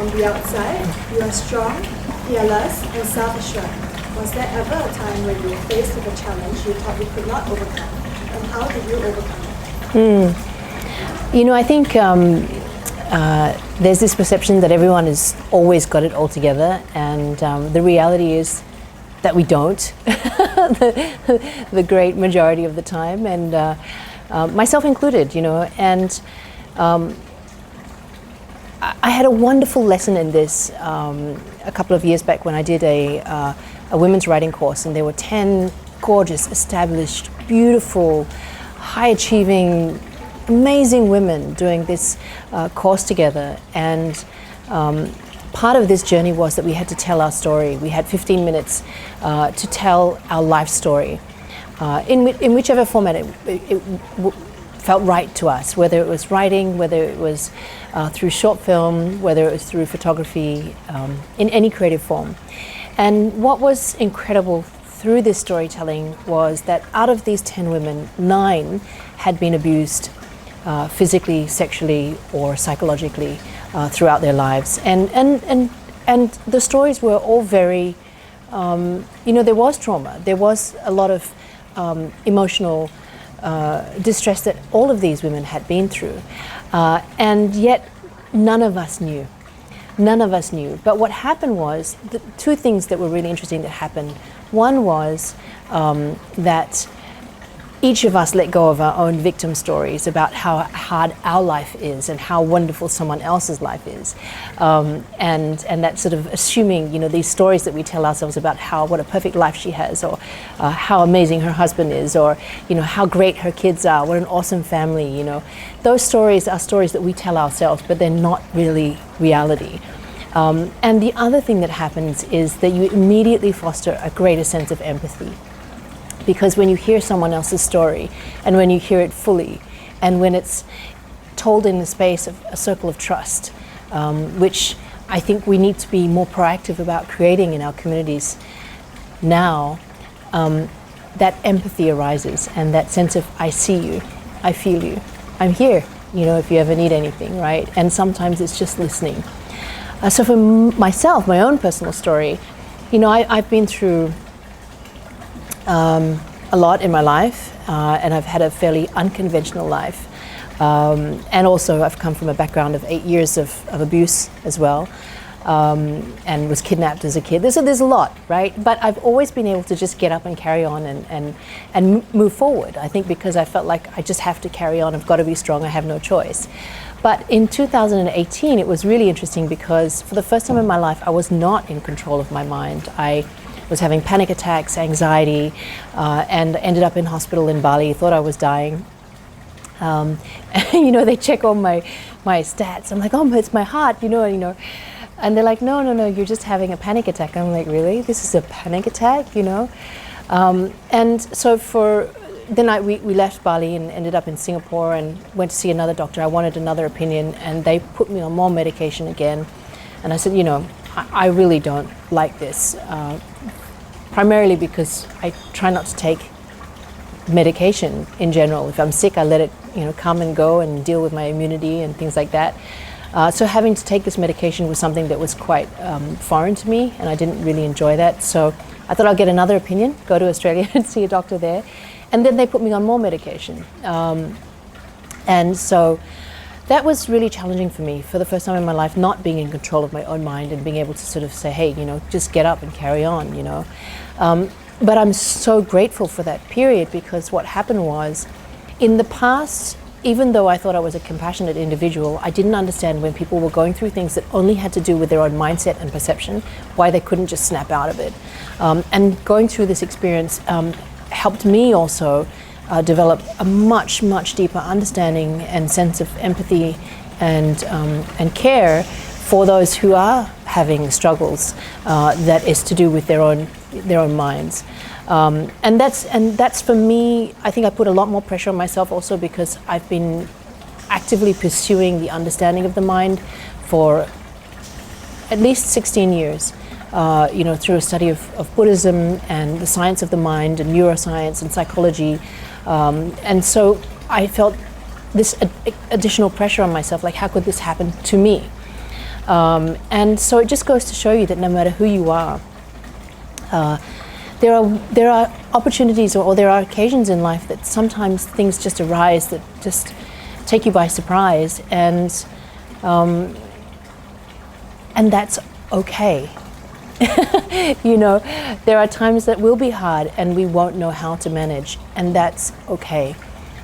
On the outside, you are strong, fearless, and self-assured. Was there ever a time when you were faced with a challenge you thought you could not overcome? And how did you overcome it? I think there's this perception that everyone has always got it all together, and the reality is that we don't, the great majority of the time, and myself included, and I had a wonderful lesson in this a couple of years back when I did a women's writing course, and there were 10 gorgeous, established, beautiful, high-achieving, amazing women doing this course together. And part of this journey was that we had to tell our story. We had 15 minutes to tell our life story in whichever format it felt right to us, whether it was writing, whether it was through short film, whether it was through photography, in any creative form. And what was incredible through this storytelling was that out of these 10 women, 9 had been abused physically, sexually, or psychologically throughout their lives. And the stories were all very, there was trauma. There was a lot of emotional distress that all of these women had been through. And yet none of us knew. None of us knew. But what happened was, the two things that were really interesting that happened. One was that each of us let go of our own victim stories about how hard our life is and how wonderful someone else's life is. And that sort of assuming, these stories that we tell ourselves about what a perfect life she has, or how amazing her husband is, or, how great her kids are, what an awesome family, Those stories are stories that we tell ourselves, but they're not really reality. And the other thing that happens is that you immediately foster a greater sense of empathy. Because when you hear someone else's story, and when you hear it fully, and when it's told in the space of a circle of trust, which I think we need to be more proactive about creating in our communities now, that empathy arises, and that sense of, I see you, I feel you, I'm here, if you ever need anything, right? And sometimes it's just listening. So for myself, my own personal story, I've been through a lot in my life, and I've had a fairly unconventional life. And also I've come from a background of 8 years of abuse as well, and was kidnapped as a kid. There's a lot, right? But I've always been able to just get up and carry on and move forward. I think because I felt like I just have to carry on, I've got to be strong, I have no choice. But in 2018, it was really interesting because for the first time in my life, I was not in control of my mind. I was having panic attacks, anxiety, and ended up in hospital in Bali, thought I was dying. They check all my stats. I'm like, oh, it's my heart, And they're like, no, you're just having a panic attack. I'm like, really? This is a panic attack, And so then we left Bali and ended up in Singapore and went to see another doctor. I wanted another opinion, and they put me on more medication again. And I said, I really don't like this. Primarily because I try not to take medication in general. If I'm sick, I let it, come and go and deal with my immunity and things like that. So having to take this medication was something that was quite foreign to me, and I didn't really enjoy that. So I thought I'll get another opinion, go to Australia and see a doctor there. And then they put me on more medication. And so that was really challenging for me for the first time in my life, not being in control of my own mind and being able to sort of say, hey, just get up and carry on, But I'm so grateful for that period, because what happened was, in the past, even though I thought I was a compassionate individual, I didn't understand when people were going through things that only had to do with their own mindset and perception, why they couldn't just snap out of it. And going through this experience helped me also develop a much, much deeper understanding and sense of empathy and care for those who are having struggles that is to do with their own minds. And that's for me. I think I put a lot more pressure on myself also because I've been actively pursuing the understanding of the mind for at least 16 years. Through a study of Buddhism and the science of the mind and neuroscience and psychology. And so I felt this additional pressure on myself, like how could this happen to me? And so it just goes to show you that no matter who you are, there are opportunities or there are occasions in life that sometimes things just arise that just take you by surprise, and that's okay. You know, there are times that will be hard and we won't know how to manage, and that's okay.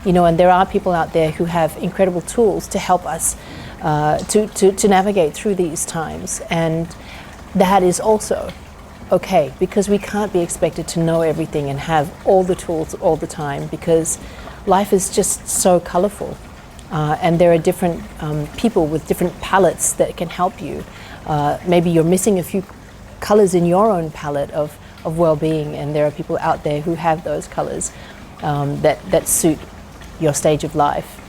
You know, and there are people out there who have incredible tools to help us to navigate through these times, and that is also okay, because we can't be expected to know everything and have all the tools all the time, because life is just so colorful, and there are different people with different palettes that can help you. Maybe you're missing a few colors in your own palette of well-being, and there are people out there who have those colors that suit your stage of life.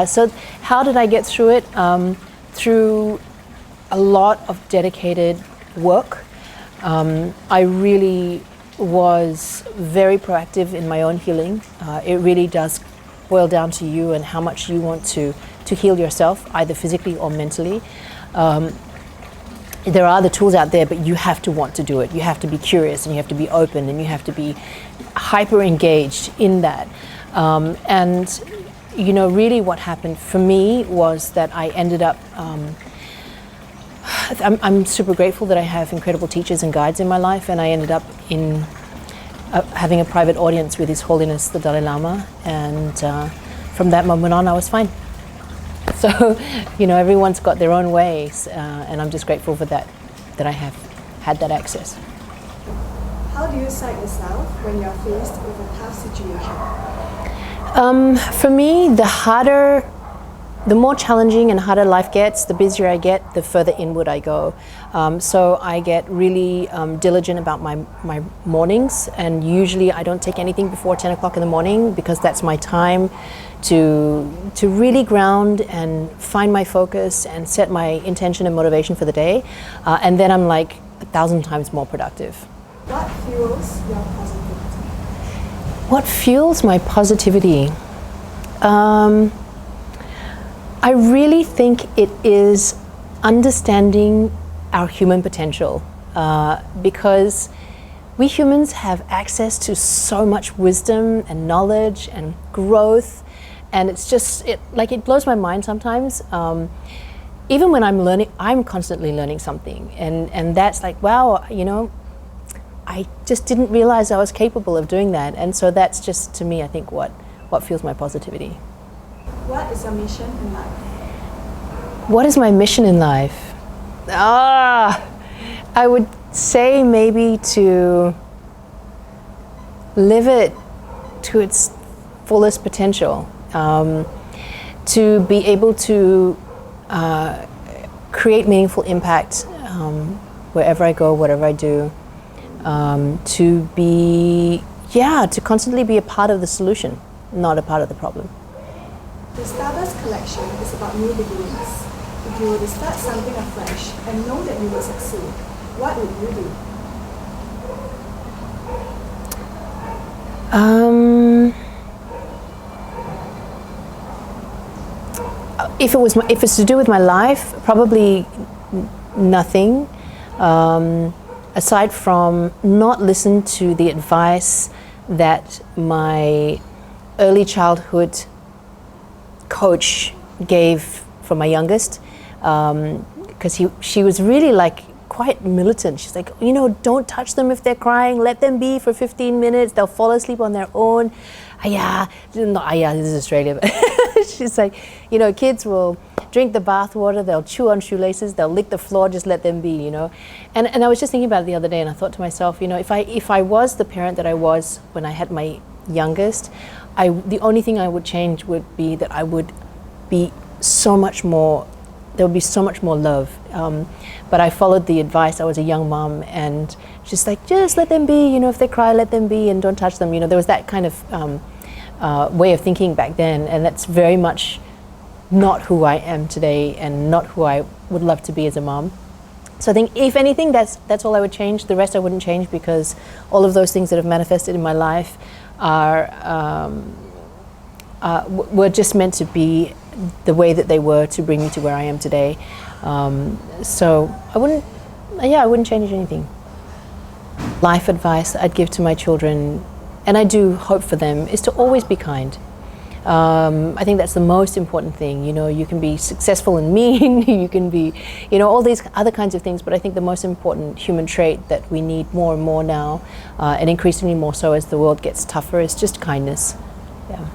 So how did I get through it? Through a lot of dedicated work. I really was very proactive in my own healing. It really does boil down to you and how much you want to heal yourself, either physically or mentally. There are the tools out there, but you have to want to do it. You have to be curious, and you have to be open, and you have to be hyper engaged in that. And you know, really what happened for me was that I ended up, I'm super grateful that I have incredible teachers and guides in my life, and I ended up in having a private audience with His Holiness the Dalai Lama, and from that moment on I was fine. So, you know, everyone's got their own ways, and I'm just grateful for that I have had that access. How do you psych yourself when you're faced with a tough situation? For me, the more challenging and harder life gets, the busier I get, the further inward I go. So I get really diligent about my mornings, and usually I don't take anything before 10 o'clock in the morning, because that's my time to really ground and find my focus and set my intention and motivation for the day. And then I'm like 1,000 times more productive. What fuels your positivity? What fuels my positivity? I really think it is understanding our human potential, because we humans have access to so much wisdom and knowledge and growth, and it's just, it blows my mind sometimes. Even when I'm learning, I'm constantly learning something, and that's like, wow, you know, I just didn't realize I was capable of doing that. And so that's just, to me, I think what fuels my positivity. What is your mission in life? What is my mission in life? I would say maybe to live it to its fullest potential, to be able to create meaningful impact wherever I go, whatever I do, to constantly be a part of the solution, not a part of the problem. The Stardust collection is about new beginnings. If you were to start something afresh and know that you will succeed, what would you do? If it's to do with my life, probably nothing. Aside from not listen to the advice that my early childhood coach gave for my youngest, because she was really like quite militant. She's like, you know, don't touch them if they're crying, let them be for 15 minutes, they'll fall asleep on their own. This is Australia, but she's like, you know, kids will drink the bath water, they'll chew on shoelaces, they'll lick the floor, just let them be, you know. And I was just thinking about it the other day, and I thought to myself, you know, if I was the parent that I was when I had my youngest, the only thing I would change would be that I would be so much more, there would be so much more love. But I followed the advice. I was a young mom, and just like, just let them be, you know, if they cry, let them be, and don't touch them. You know, there was that kind of way of thinking back then, and that's very much not who I am today, and not who I would love to be as a mom. So I think, if anything, that's all I would change. The rest I wouldn't change, because all of those things that have manifested in my life were just meant to be the way that they were to bring me to where I am today. So I wouldn't change anything. Life advice I'd give to my children, and I do hope for them, is to always be kind. I think that's the most important thing. You know, you can be successful and mean, you can be, you know, all these other kinds of things, but I think the most important human trait that we need more and more now, and increasingly more so as the world gets tougher, is just kindness. Yeah.